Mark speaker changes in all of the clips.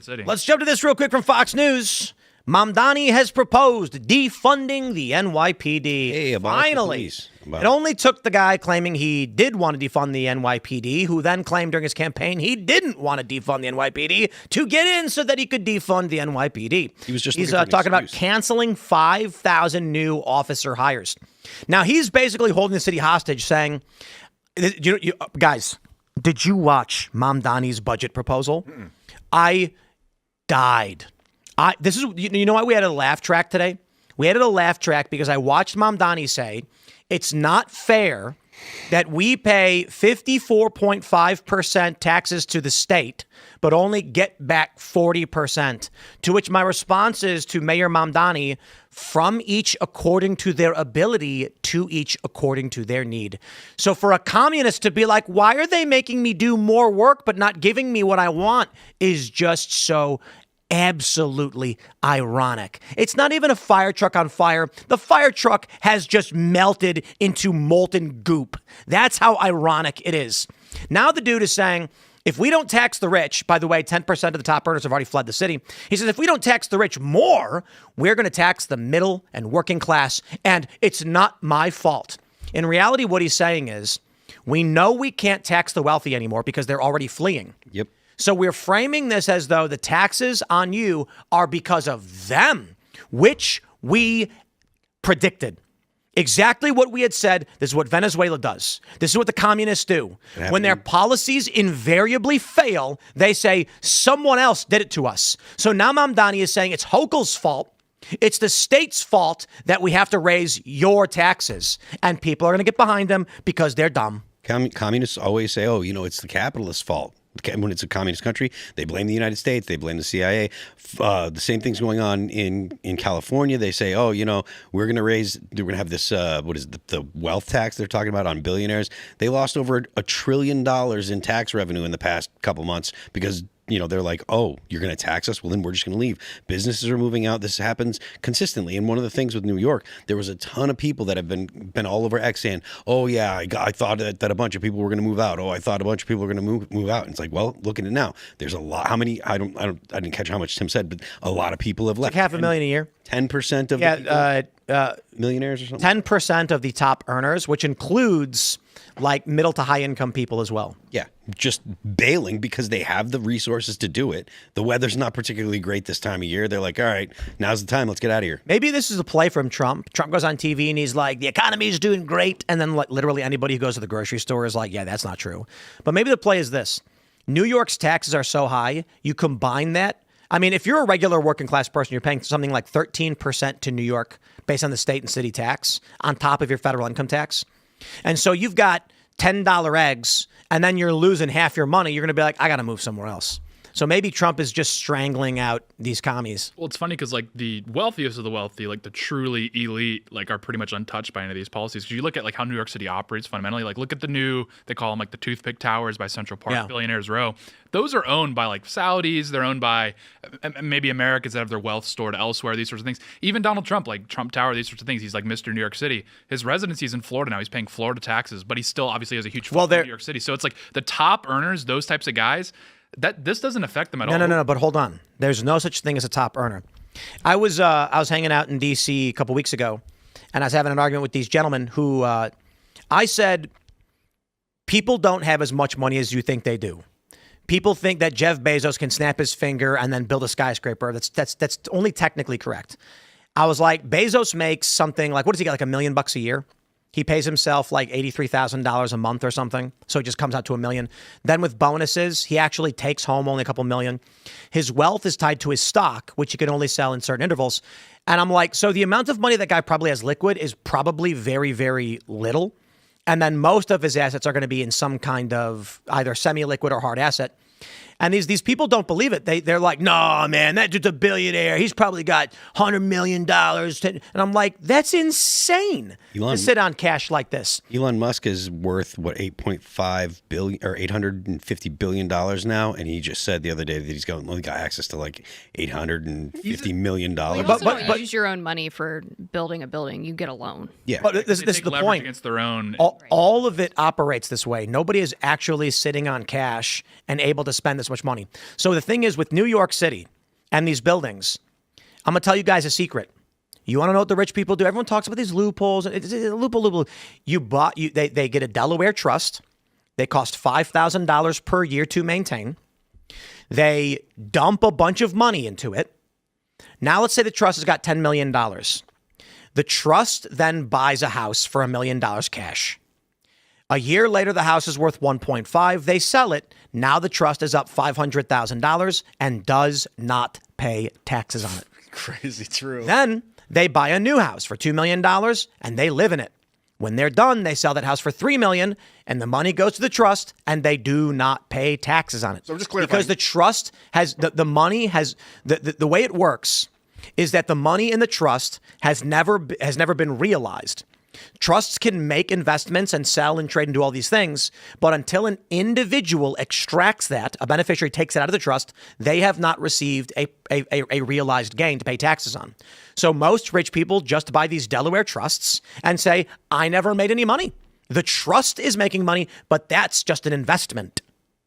Speaker 1: city.
Speaker 2: Let's jump to this real quick from Fox News. Mamdani has proposed defunding the NYPD.
Speaker 3: Hey,
Speaker 2: finally. It only took the guy claiming he did want to defund the NYPD, who then claimed during his campaign he didn't want to defund the NYPD, to get in so that he could defund the NYPD.
Speaker 3: He's
Speaker 2: talking about canceling 5,000 new officer hires. Now, he's basically holding the city hostage, saying, guys, did you watch Mamdani's budget proposal? I died. This is, you know why we added a laugh track today? We added a laugh track because I watched Mamdani say it's not fair that we pay 54.5% taxes to the state, but only get back 40%. To which my response is to Mayor Mamdani, from each according to their ability, to each according to their need. So for a communist to be like, why are they making me do more work but not giving me what I want, is just so absolutely ironic. It's not even a fire truck on fire. The fire truck has just melted into molten goop. That's how ironic it is. Now the dude is saying, if we don't tax the rich, by the way, 10% of the top earners have already fled the city. He says, if we don't tax the rich more, we're going to tax the middle and working class. And it's not my fault. In reality, what he's saying is, we know we can't tax the wealthy anymore because they're already fleeing.
Speaker 3: Yep.
Speaker 2: So we're framing this as though the taxes on you are because of them, which we predicted. Exactly what we had said. This is what Venezuela does. This is what the communists do. When their policies invariably fail, they say someone else did it to us. So now Mamdani is saying it's Hochul's fault. It's the state's fault that we have to raise your taxes. And people are going to get behind them because they're dumb.
Speaker 3: Communists always say, oh, it's the capitalist's fault. When it's a communist country, they blame the United States. They blame the CIA. The same thing's going on in California. They say, oh, we're going to have this, the wealth tax they're talking about on billionaires. They lost over $1 trillion in tax revenue in the past couple months because they're like, oh, you're going to tax us? Well, then we're just going to leave. Businesses are moving out. This happens consistently. And one of the things with New York, there was a ton of people that have been all over X saying, oh, yeah, I thought that a bunch of people were going to move out. Oh, I thought a bunch of people were going to move out. And it's like, well, look at it now. There's a lot. How many? I didn't catch how much Tim said, but a lot of people have left.
Speaker 2: Like 500,000 a year.
Speaker 3: 10% of millionaires or something?
Speaker 2: 10% of the top earners, which includes like middle to high income people as well.
Speaker 3: Yeah, just bailing because they have the resources to do it. The weather's not particularly great this time of year. They're like, all right, now's the time. Let's get out of here.
Speaker 2: Maybe this is a play from Trump. Trump goes on TV and he's like, the economy is doing great. And then literally anybody who goes to the grocery store is like, yeah, that's not true. But maybe the play is this. New York's taxes are so high, you combine that. I mean, if you're a regular working class person, you're paying something like 13% to New York based on the state and city tax on top of your federal income tax. And so you've got $10 eggs and then you're losing half your money. You're going to be like, I got to move somewhere else. So maybe Trump is just strangling out these commies.
Speaker 1: Well, it's funny because like the wealthiest of the wealthy, like the truly elite, like are pretty much untouched by any of these policies. Because you look at like how New York City operates fundamentally. Like look at the new, they call them like the toothpick towers by Central Park, Billionaires Row. Those are owned by like Saudis. They're owned by maybe Americans that have their wealth stored elsewhere. These sorts of things. Even Donald Trump, like Trump Tower, these sorts of things. He's like Mr. New York City. His residency is in Florida now. He's paying Florida taxes, but he still obviously has a huge in New York City. So it's like the top earners, those types of guys. This doesn't affect them at all.
Speaker 2: No, but hold on. There's no such thing as a top earner. I was hanging out in D.C. a couple weeks ago, and I was having an argument with these gentlemen who I said, people don't have as much money as you think they do. People think that Jeff Bezos can snap his finger and then build a skyscraper. That's only technically correct. I was like, Bezos makes something like, what does he get, like $1 million a year? He pays himself like $83,000 a month or something. So it just comes out to $1 million. Then with bonuses, he actually takes home only a couple million. His wealth is tied to his stock, which he can only sell in certain intervals. And I'm like, so the amount of money that guy probably has liquid is probably very, very little. And then most of his assets are going to be in some kind of either semi-liquid or hard asset. And these people don't believe it. They're like, no, man, that dude's a billionaire. He's probably got $100 million. And I'm like, that's insane to sit on cash like this.
Speaker 3: Elon Musk is worth, what, $8.5 billion or $850 billion now. And he just said the other day that he's only got access to like $850 million.
Speaker 4: Well, you also don't use your own money for building a building. You get a loan.
Speaker 3: Yeah.
Speaker 2: But this is the point.
Speaker 1: Against their own.
Speaker 2: All of it operates this way. Nobody is actually sitting on cash and able to spend this this much money. So the thing is with New York City and these buildings, I'm going to tell you guys a secret. You want to know what the rich people do? Everyone talks about these loopholes. It's a loophole. They get a Delaware trust. They cost $5,000 per year to maintain. They dump a bunch of money into it. Now let's say the trust has got $10 million. The trust then buys a house for $1 million cash. A year later, the house is worth 1.5. They sell it. Now the trust is up $500,000 and does not pay taxes on it.
Speaker 5: Crazy true.
Speaker 2: Then they buy a new house for $2 million and they live in it. When they're done, they sell that house for $3 million and the money goes to the trust and they do not pay taxes on it.
Speaker 5: So I'm just clarifying.
Speaker 2: Because the trust has, the money has, the way it works is that the money in the trust has never been realized. Trusts can make investments and sell and trade and do all these things, but until an individual extracts that, a beneficiary takes it out of the trust, they have not received a realized gain to pay taxes on. So most rich people just buy these Delaware trusts and say, I never made any money. The trust is making money, but that's just an investment.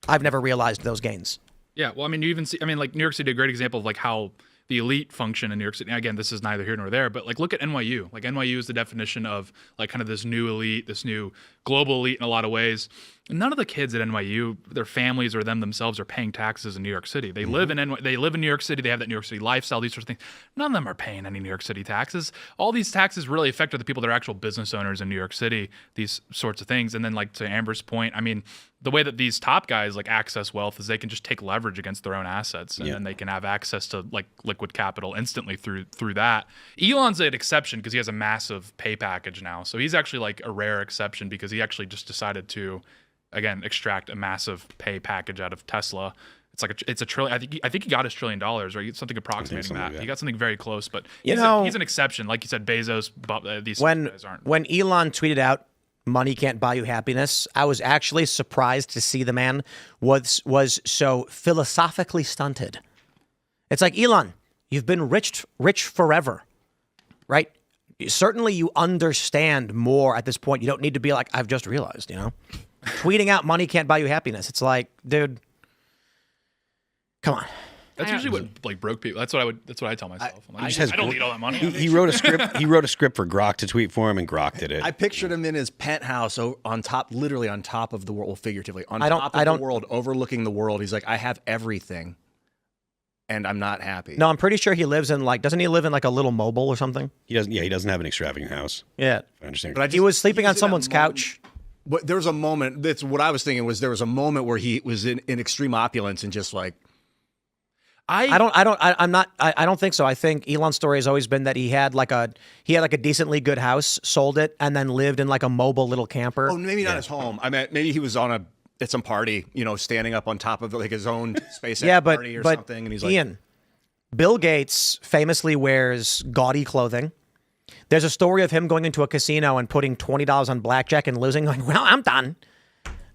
Speaker 2: I've never realized those gains.
Speaker 1: Yeah, well, I mean, you even see, I mean, like New York City, a great example of like how the elite function in New York City. Again, this is neither here nor there, but like look at NYU. Like NYU is the definition of like kind of this new elite, this new global elite in a lot of ways. None of the kids at NYU, their families or them themselves are paying taxes in New York City. They live in they live in New York City. They have that New York City lifestyle, these sorts of things. None of them are paying any New York City taxes. All these taxes really affect the people that are actual business owners in New York City, these sorts of things. And then like to Amber's point, I mean, the way that these top guys like access wealth is they can just take leverage against their own assets and then they can have access to like liquid capital instantly through that. Elon's an exception because he has a massive pay package now. So he's actually like a rare exception because he actually just decided to, again, extract a massive pay package out of Tesla. It's like it's a trillion. I think he got his $1 trillion, right? Something approximating that. He got something very close, but he's an exception. Like you said, Bezos, these guys aren't.
Speaker 2: When Elon tweeted out, "Money can't buy you happiness," I was actually surprised to see the man was so philosophically stunted. It's like, Elon, you've been rich forever, right? Certainly you understand more at this point. You don't need to be like, I've just realized, tweeting out money can't buy you happiness. It's like, dude, come on.
Speaker 1: That's usually what like broke people. That's what I tell myself. I'm like, I don't need all that money.
Speaker 3: He wrote a script. He wrote a script for Grok to tweet for him, and Grok did it.
Speaker 5: I pictured him in his penthouse on top, literally on top of the world, well, figuratively on top of the world, overlooking the world. He's like, I have everything, and I'm not happy.
Speaker 2: No, I'm pretty sure he lives in doesn't he live in like a little mobile or something?
Speaker 3: He doesn't. Yeah, he doesn't have an extravagant house.
Speaker 2: Yeah,
Speaker 3: I understand.
Speaker 5: But
Speaker 2: he was sleeping on someone's couch.
Speaker 5: But there was a moment. That's what I was thinking. There was a moment where he was in extreme opulence and just like.
Speaker 2: I don't think so. I think Elon's story has always been that he had like a decently good house, sold it, and then lived in like a mobile little camper.
Speaker 5: Oh, maybe not his home. I mean, maybe he was at some party, standing up on top of like his own SpaceX party or something. And he's like,
Speaker 2: Ian, Bill Gates famously wears gaudy clothing. There's a story of him going into a casino and putting $20 on blackjack and losing. Like, well, I'm done.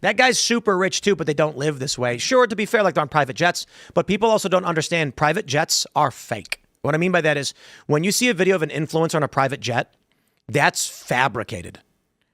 Speaker 2: That guy's super rich too, but they don't live this way. Sure, to be fair, like they're on private jets, but people also don't understand private jets are fake. What I mean by that is when you see a video of an influencer on a private jet, that's fabricated.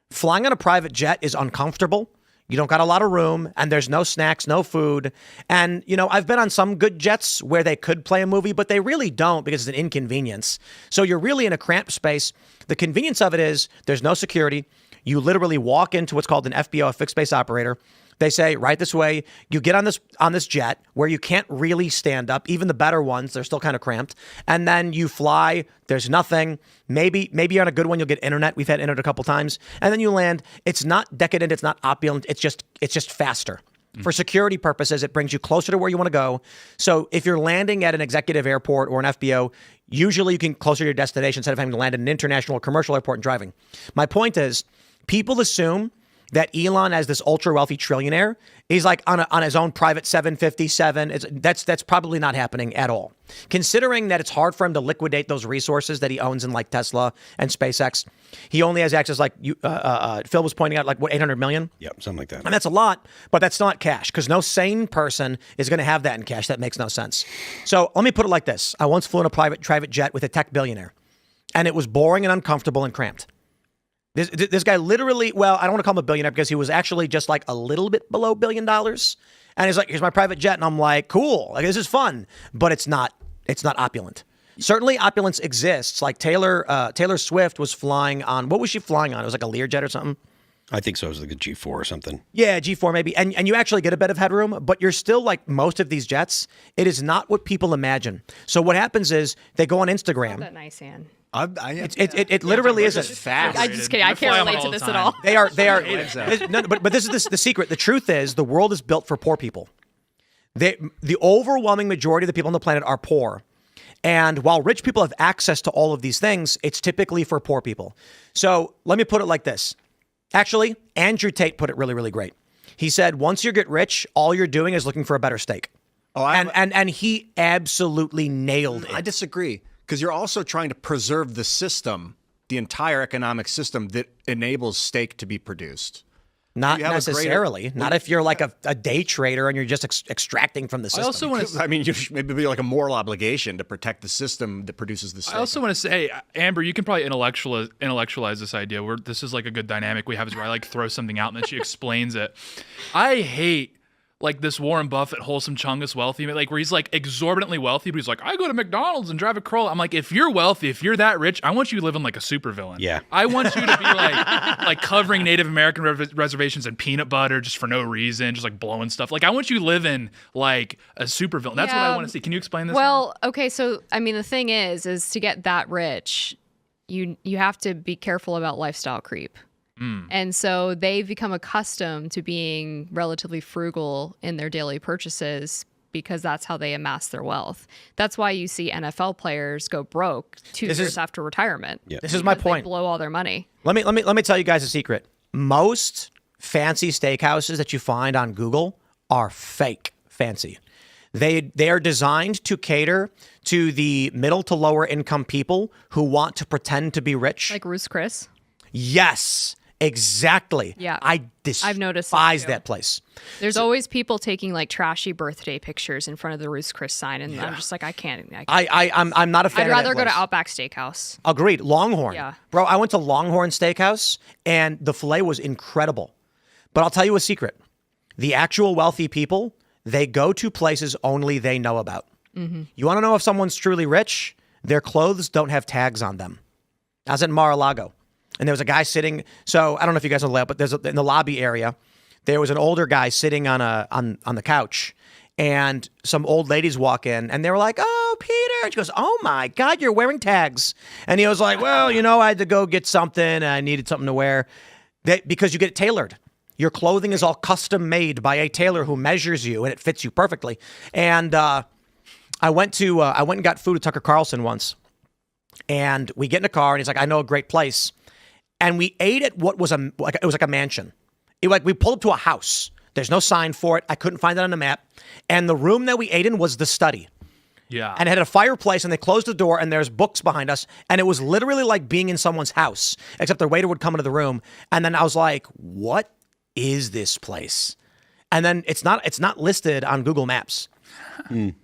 Speaker 2: Flying on a private jet is uncomfortable. You don't got a lot of room and there's no snacks, no food. And, I've been on some good jets where they could play a movie, but they really don't because it's an inconvenience. So you're really in a cramped space. The convenience of it is there's no security. You literally walk into what's called an FBO, a fixed base operator. They say, right this way. You get on this jet where you can't really stand up. Even the better ones, they're still kind of cramped. And then you fly. There's nothing. Maybe you're on a good one. You'll get internet. We've had internet a couple times. And then you land. It's not decadent. It's not opulent. It's just faster. For security purposes, it brings you closer to where you want to go. So if you're landing at an executive airport or an FBO, usually you can closer to your destination instead of having to land at an international or commercial airport and driving. My point is, people assume that Elon, as this ultra wealthy trillionaire, is like on his own private 757. That's probably not happening at all. Considering that it's hard for him to liquidate those resources that he owns in like Tesla and SpaceX, he only has access, like Phil was pointing out, like what, 800 million?
Speaker 3: Yep, something like that.
Speaker 2: And that's a lot, but that's not cash because no sane person is going to have that in cash. That makes no sense. So let me put it like this. I once flew in a private jet with a tech billionaire, and it was boring and uncomfortable and cramped. This guy literally, well, I don't want to call him a billionaire because he was actually just like a little bit below $1 billion. And he's like, here's my private jet. And I'm like, cool. Like, this is fun, but it's not opulent. Certainly opulence exists. Like Taylor Swift was flying on, what was she flying on? It was like a Learjet or something.
Speaker 3: I think so. It was like a G4 or something.
Speaker 2: Yeah, G4 maybe. And you actually get a bit of headroom, but you're still like most of these jets. It is not what people imagine. So what happens is they go on Instagram.
Speaker 4: That nice, Ann.
Speaker 2: It literally isn't
Speaker 5: fast.
Speaker 4: I just kidding. I can't relate to this at all.
Speaker 2: They are. No, but this is the secret. The truth is the world is built for poor people. The overwhelming majority of the people on the planet are poor. And while rich people have access to all of these things, it's typically for poor people. So let me put it like this. Actually, Andrew Tate put it really, really great. He said, once you get rich, all you're doing is looking for a better steak. And he absolutely nailed it.
Speaker 5: I disagree, because you're also trying to preserve the system, the entire economic system that enables steak to be produced.
Speaker 2: Not necessarily. Not if you're like a day trader and you're just extracting from the system.
Speaker 1: I also want to.
Speaker 5: I mean, you should maybe be like a moral obligation to protect the system that produces the steak.
Speaker 1: I also want to say, Amber, you can probably intellectualize this idea. Where this is like a good dynamic we have, is where I like throw something out and then she explains it. I hate like this Warren Buffett, wholesome Chungus wealthy, like where he's like exorbitantly wealthy, but he's like, I go to McDonald's and drive a Corolla. I'm like, if you're wealthy, if you're that rich, I want you living like a supervillain.
Speaker 3: Yeah.
Speaker 1: I want you to be like covering Native American reservations in peanut butter just for no reason, just like blowing stuff. Like I want you living like a supervillain. That's what I want to see. Can you explain this?
Speaker 4: Well, okay, so I mean the thing is to get that rich, you have to be careful about lifestyle creep. And so they've become accustomed to being relatively frugal in their daily purchases because that's how they amass their wealth. That's why you see NFL players go broke 2 years after retirement.
Speaker 3: Yeah.
Speaker 2: This is my point.
Speaker 4: They blow all their money.
Speaker 2: Let me tell you guys a secret. Most fancy steakhouses that you find on Google are fake fancy. They are designed to cater to the middle to lower income people who want to pretend to be rich.
Speaker 4: Like Ruth's Chris?
Speaker 2: Yes. Exactly.
Speaker 4: Yeah.
Speaker 2: I've
Speaker 4: noticed
Speaker 2: that place.
Speaker 4: There's always people taking like trashy birthday pictures in front of the Ruth's Chris sign, and I'm just like, I can't.
Speaker 2: I'm not a fan.
Speaker 4: I'd rather
Speaker 2: of that
Speaker 4: go to
Speaker 2: place.
Speaker 4: Outback Steakhouse.
Speaker 2: Agreed. Longhorn.
Speaker 4: Yeah.
Speaker 2: Bro, I went to Longhorn Steakhouse and the filet was incredible. But I'll tell you a secret. The actual wealthy people, they go to places only they know about. Mm-hmm. You want to know if someone's truly rich? Their clothes don't have tags on them. I was at Mar-a-Lago. And there was a guy sitting. So I don't know if you guys know the layout, but in the lobby area, there was an older guy sitting on the couch, and some old ladies walk in, and they were like, "Oh, Peter!" And she goes, "Oh my God, you're wearing tags." And he was like, "Well, I had to go get something. And I needed something to wear." Because you get it tailored. Your clothing is all custom made by a tailor who measures you, and it fits you perfectly. And I went and got food at Tucker Carlson once, and we get in a car, and he's like, "I know a great place." And we ate at what was it was like a mansion. We pulled up to a house. There's no sign for it. I couldn't find it on the map. And the room that we ate in was the study.
Speaker 1: Yeah.
Speaker 2: And it had a fireplace, and they closed the door, and there's books behind us. And it was literally like being in someone's house, except the waiter would come into the room. And then I was like, what is this place? And then it's not listed on Google Maps.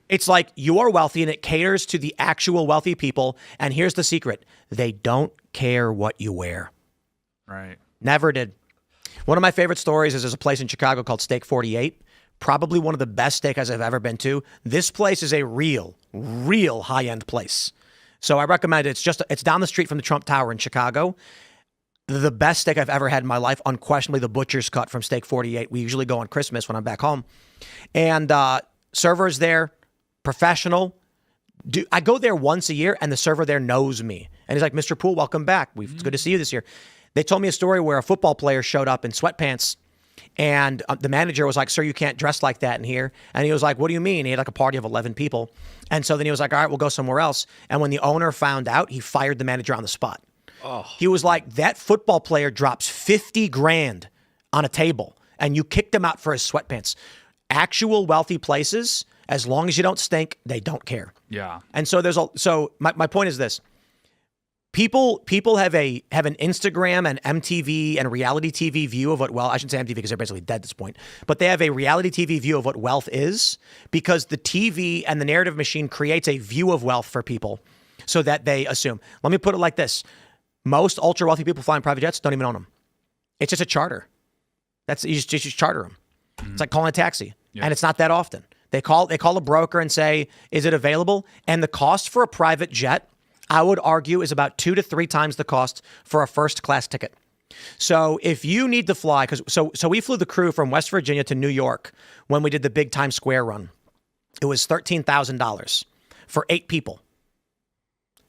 Speaker 2: It's like you are wealthy, and it caters to the actual wealthy people. And here's the secret. They don't care what you wear.
Speaker 1: Right.
Speaker 2: Never did. One of my favorite stories is there's a place in Chicago called Steak 48. Probably one of the best steakhouses I've ever been to. This place is a real high-end place. So I recommend it. It's down the street from the Trump Tower in Chicago. The best steak I've ever had in my life, unquestionably the butcher's cut from Steak 48. We usually go on Christmas when I'm back home. And servers there, professional. I go there once a year, and the server there knows me. And he's like, "Mr. Poole, welcome back. It's good to see you this year." They told me a story where a football player showed up in sweatpants, and the manager was like, "Sir, you can't dress like that in here." And he was like, "What do you mean?" He had like a party of 11 people. And so then he was like, "All right, we'll go somewhere else." And when the owner found out, he fired the manager on the spot. Oh. He was like, "That football player drops 50 grand on a table, and you kicked him out for his sweatpants." Actual wealthy places, as long as you don't stink, they don't care.
Speaker 1: Yeah.
Speaker 2: And so my point is this. People have an Instagram and MTV and reality TV view of what I shouldn't say MTV because they're basically dead at this point, but they have a reality TV view of what wealth is because the TV and the narrative machine creates a view of wealth for people so that they assume. Let me put it like this. Most ultra wealthy people flying private jets don't even own them. It's just a charter. You just charter them. It's like calling a taxi, and it's not that often. They call a broker and say, "Is it available?" And the cost for a private jet, I would argue, is about 2 to 3 times the cost for a first class ticket. So if you need to fly, so we flew the crew from West Virginia to New York when we did the big Times Square run. It was $13,000 for 8 people.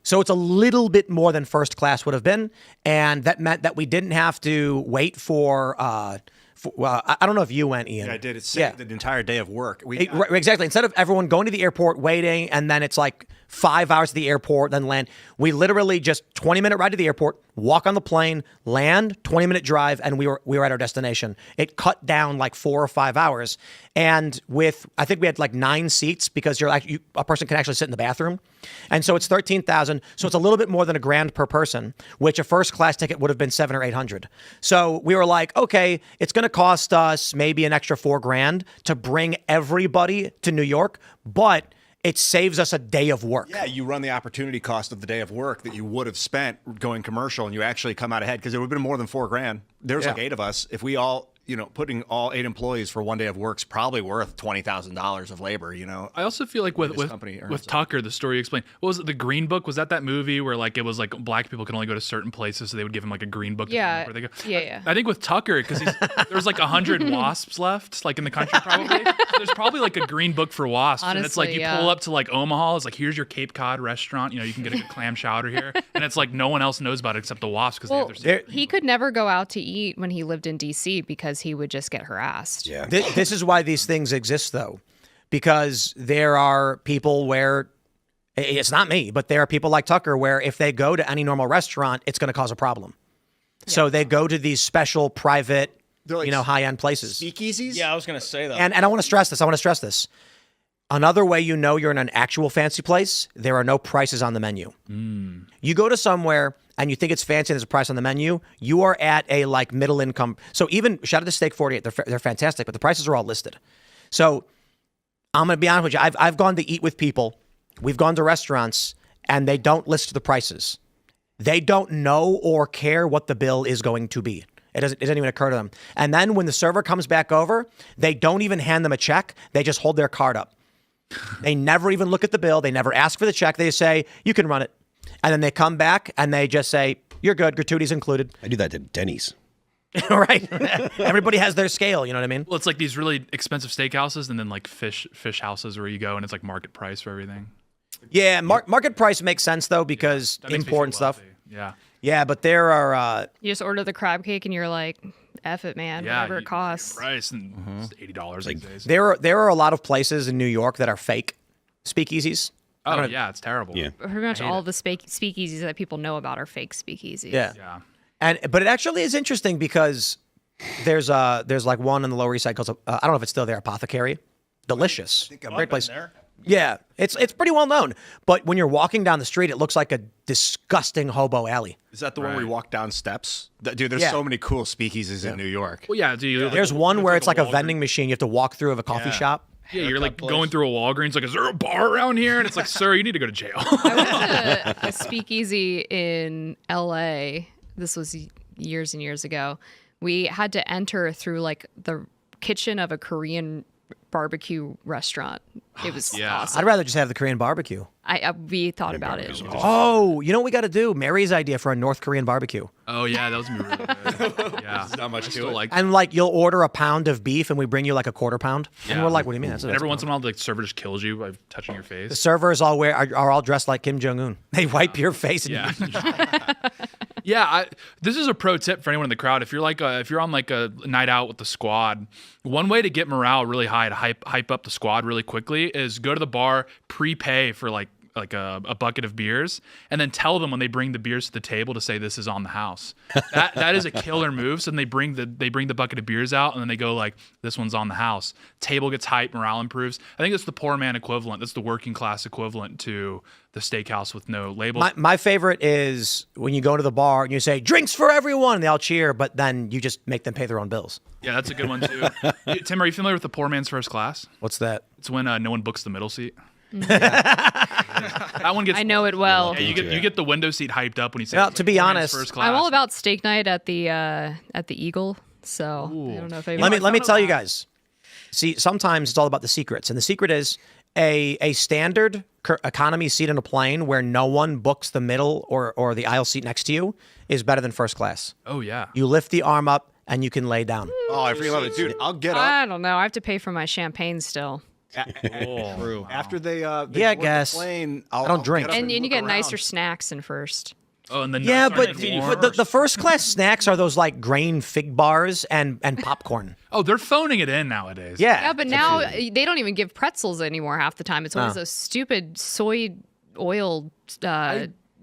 Speaker 2: So it's a little bit more than first class would have been, and that meant that we didn't have to wait for. I don't know if you went, Ian.
Speaker 5: Yeah, I did. It saved the entire day of work.
Speaker 2: Exactly. Instead of everyone going to the airport, waiting, and then it's like 5 hours to the airport, then land, we literally just 20-minute ride to the airport, walk on the plane, land, 20-minute drive, and we were at our destination. It cut down like 4 or 5 hours. And I think we had like 9 seats because a person can actually sit in the bathroom. And so it's $13,000. So it's a little bit more than $1,000 per person, which a first class ticket would have been $700 or $800. So we were like, okay, it's going to cost us maybe an extra $4,000 to bring everybody to New York, but it saves us a day of work.
Speaker 5: Yeah, you run the opportunity cost of the day of work that you would have spent going commercial, and you actually come out ahead because it would have been more than $4,000. There's like 8 of us. If we all, putting all 8 employees for one day of work's probably worth $20,000 of labor.
Speaker 1: I also feel like with Tucker, the story you explained, what was it? The Green Book? Was that movie where like it was like black people could only go to certain places, so they would give him like a green book?
Speaker 4: Yeah,
Speaker 1: where they go.
Speaker 4: yeah.
Speaker 1: I think with Tucker, because there's like 100 wasps left, like in the country probably. So there's probably like a green book for wasps,
Speaker 4: Honestly,
Speaker 1: and it's like you pull up to like Omaha, it's like here's your Cape Cod restaurant. You can get a good clam chowder here, and it's like no one else knows about it except the wasps because they have their.
Speaker 4: He could never go out to eat when he lived in D.C. because he would just get harassed.
Speaker 3: Yeah.
Speaker 2: This is why these things exist, though, because there are people where it's not me, but there are people like Tucker where if they go to any normal restaurant, it's going to cause a problem. Yeah. So they go to these special private, like, high-end places.
Speaker 5: Speakeasies?
Speaker 6: Yeah, I was going to say that.
Speaker 2: And I want to stress this. Another way you know you're in an actual fancy place, there are no prices on the menu. You go to somewhere and you think it's fancy and there's a price on the menu, you are at a like middle income. So even shout out to Steak 48, they're fantastic, but the prices are all listed. So I'm going to be honest with you. I've gone to eat with people. We've gone to restaurants and they don't list the prices. They don't know or care what the bill is going to be. It doesn't even occur to them. And then when the server comes back over, they don't even hand them a check. They just hold their card up. They never even look at the bill. They never ask for the check. They say, you can run it. And then they come back and they just say, you're good. Gratuities included.
Speaker 3: I do that to Denny's.
Speaker 2: Right. Everybody has their scale. You know what I mean?
Speaker 1: Well, it's like these really expensive steakhouses and then like fish houses where you go and it's like market price for everything.
Speaker 2: Yeah. Market price makes sense, though, because important stuff.
Speaker 1: Yeah.
Speaker 2: Yeah, but there are...
Speaker 4: you just order the crab cake and you're like, F it, man. Whatever it costs.
Speaker 1: Price and it's $80 these days.
Speaker 2: There are a lot of places in New York that are fake speakeasies.
Speaker 1: Oh, yeah, it's terrible.
Speaker 3: Yeah.
Speaker 4: Pretty much all the speakeasies that people know about are fake speakeasies.
Speaker 2: Yeah. But it actually is interesting because there's like one in the Lower East Side called I don't know if it's still there, Apothecary. Delicious. Great place.
Speaker 6: There.
Speaker 2: Yeah, it's pretty well known. But when you're walking down the street, it looks like a disgusting hobo alley.
Speaker 5: Is that the one where you walk down steps? Dude, there's so many cool speakeasies in New York.
Speaker 1: Well, yeah. Dude,
Speaker 2: there's one where it's like a vending machine. You have to walk through of a coffee shop.
Speaker 1: Yeah, you're like going through a Walgreens, like, is there a bar around here? And it's like, sir, you need to go to jail.
Speaker 4: I went to a speakeasy in LA. This was years and years ago. We had to enter through like the kitchen of a Korean barbecue restaurant. It was awesome.
Speaker 2: I'd rather just have the Korean barbecue.
Speaker 4: We thought about it.
Speaker 2: Oh, you know what we got to do? Mary's idea for a North Korean barbecue.
Speaker 1: Oh yeah, that was really good. Yeah,
Speaker 5: There's not much to it.
Speaker 2: And like you'll order a pound of beef and we bring you like a quarter pound. Yeah. And we're like, what do you mean? That's
Speaker 1: every once in a while, the server just kills you by touching your face.
Speaker 2: The servers are all dressed like Kim Jong-un. They wipe your face.
Speaker 1: Yeah, this is a pro tip for anyone in the crowd. If you're on like a night out with the squad, one way to get morale really high, to hype up the squad really quickly, is go to the bar, prepay for like a bucket of beers, and then tell them when they bring the beers to the table to say this is on the house. That is a killer move. So then they bring the bucket of beers out, and then they go like, this one's on the house. Table gets hyped, morale improves. I think that's the poor man equivalent. That's the working class equivalent to the steakhouse with no labels.
Speaker 2: My favorite is when you go to the bar and you say drinks for everyone, and they all cheer, but then you just make them pay their own bills.
Speaker 1: Yeah, that's a good one too. Tim, are you familiar with the poor man's first class?
Speaker 2: What's that?
Speaker 1: It's when no one books the middle seat. That one gets.
Speaker 4: I know it well.
Speaker 1: Yeah, you get the window seat hyped up when you say.
Speaker 2: Well, to be honest,
Speaker 1: first class.
Speaker 4: I'm all about steak night at the Eagle. So I don't know if
Speaker 2: let me tell you guys. See, sometimes it's all about the secrets, and the secret is a standard economy seat in a plane where no one books the middle or the aisle seat next to you is better than first class.
Speaker 1: Oh yeah.
Speaker 2: You lift the arm up and you can lay down.
Speaker 5: Oh, I freaking love it, dude. I'll get up.
Speaker 4: I don't know. I have to pay for my champagne still.
Speaker 5: True. After they
Speaker 2: Yeah, I
Speaker 5: board
Speaker 2: guess.
Speaker 5: the plane,
Speaker 2: I don't drink.
Speaker 5: get up
Speaker 4: And you
Speaker 5: look
Speaker 4: get
Speaker 5: around.
Speaker 4: nicer snacks in first.
Speaker 1: Oh, and then
Speaker 2: Yeah,
Speaker 1: nuts are
Speaker 2: but
Speaker 1: warm.
Speaker 2: the first class snacks are those like grain fig bars and popcorn.
Speaker 1: Oh, they're phoning it in nowadays.
Speaker 2: Yeah.
Speaker 4: Yeah, but now they don't even give pretzels anymore half the time. It's always those stupid soy oil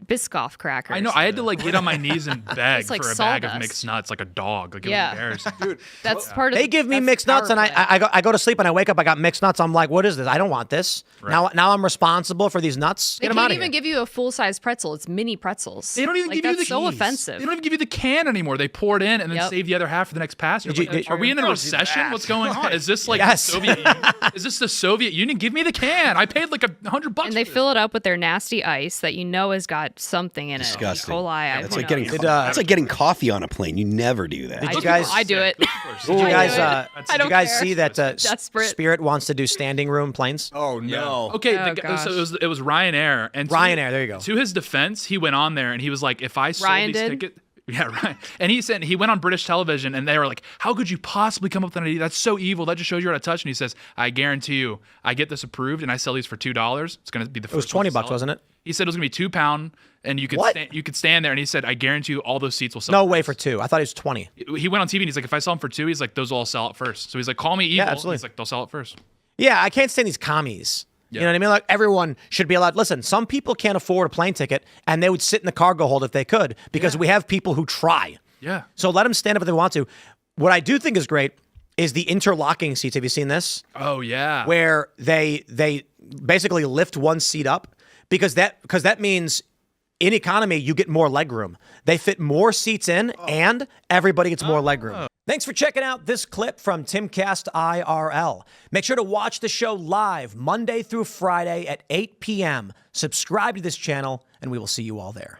Speaker 4: Biscoff crackers.
Speaker 1: I know. I had to like get on my knees and beg
Speaker 4: It's like
Speaker 1: for a bag of
Speaker 4: sawdust.
Speaker 1: mixed nuts, like a dog. Like it
Speaker 4: Yeah.
Speaker 1: was embarrassing.
Speaker 5: Dude,
Speaker 4: That's part of
Speaker 2: They give me mixed nuts, and I go to sleep, and I wake up. I got mixed nuts. I'm like, what is this? I don't want this. Now I'm responsible for these nuts.
Speaker 4: They
Speaker 2: Get them
Speaker 4: can't
Speaker 2: out of
Speaker 4: even
Speaker 2: here.
Speaker 4: give you a full size pretzel. It's mini pretzels.
Speaker 1: They don't even
Speaker 4: like,
Speaker 1: give you
Speaker 4: that's
Speaker 1: the
Speaker 4: so
Speaker 1: keys.
Speaker 4: offensive.
Speaker 1: They don't even give you the can anymore. They pour it in and then
Speaker 4: Yep.
Speaker 1: save the other half for the next passenger.
Speaker 2: Did you-
Speaker 1: Like, are we in a recession? What's going on? Is this like
Speaker 2: Yes.
Speaker 1: the Soviet Union? Is this the Soviet Union? Give me the can. I paid like $100.
Speaker 4: And they
Speaker 1: for
Speaker 4: fill it up with their nasty ice that you know has got something in it.
Speaker 3: Disgusting.
Speaker 4: E. coli. I
Speaker 3: That's
Speaker 4: don't
Speaker 3: like
Speaker 4: know.
Speaker 3: getting that's like getting coffee on a plane. You never do that.
Speaker 2: Did you guys?
Speaker 4: I do it.
Speaker 2: Did you guys?
Speaker 4: I
Speaker 2: Did you
Speaker 4: don't
Speaker 2: guys
Speaker 4: care.
Speaker 2: see that
Speaker 4: Desperate.
Speaker 2: Spirit wants to do standing room planes?
Speaker 5: Oh no.
Speaker 1: Okay,
Speaker 4: Oh,
Speaker 1: so
Speaker 4: gosh.
Speaker 1: it was Ryanair, and
Speaker 2: Ryanair, there you go.
Speaker 1: To his defense, he went on there and he was like, "If I sold
Speaker 4: Ryan
Speaker 1: these
Speaker 4: did?
Speaker 1: tickets." Yeah, right. And he said he went on British television, and they were like, "How could you possibly come up with an idea? That's so evil. That just shows you're out of touch." And he says, "I guarantee you, I get this approved, and I sell these for $2. It's going to be the first."
Speaker 2: It was $20, wasn't it?
Speaker 1: He said it was going to be £2, and you could
Speaker 2: What?
Speaker 1: you could stand there. And he said, "I guarantee you, all those seats will sell."
Speaker 2: No way for two. I thought it was 20.
Speaker 1: He went on TV and he's like, "If I sell them for 2, he's like, those will all sell it first." So he's like, "Call me evil."
Speaker 2: absolutely.
Speaker 1: He's like, "They'll sell it first."
Speaker 2: Yeah, I can't stand these commies. You know what I mean? Like everyone should be allowed. Listen, some people can't afford a plane ticket, and they would sit in the cargo hold if they could, because we have people who try.
Speaker 1: Yeah.
Speaker 2: So let them stand up if they want to. What I do think is great is the interlocking seats. Have you seen this?
Speaker 1: Oh yeah.
Speaker 2: Where they basically lift one seat up because that means in economy you get more leg room. They fit more seats in and everybody gets more leg room. Thanks for checking out this clip from Timcast IRL. Make sure to watch the show live Monday through Friday at 8 p.m. Subscribe to this channel and we will see you all there.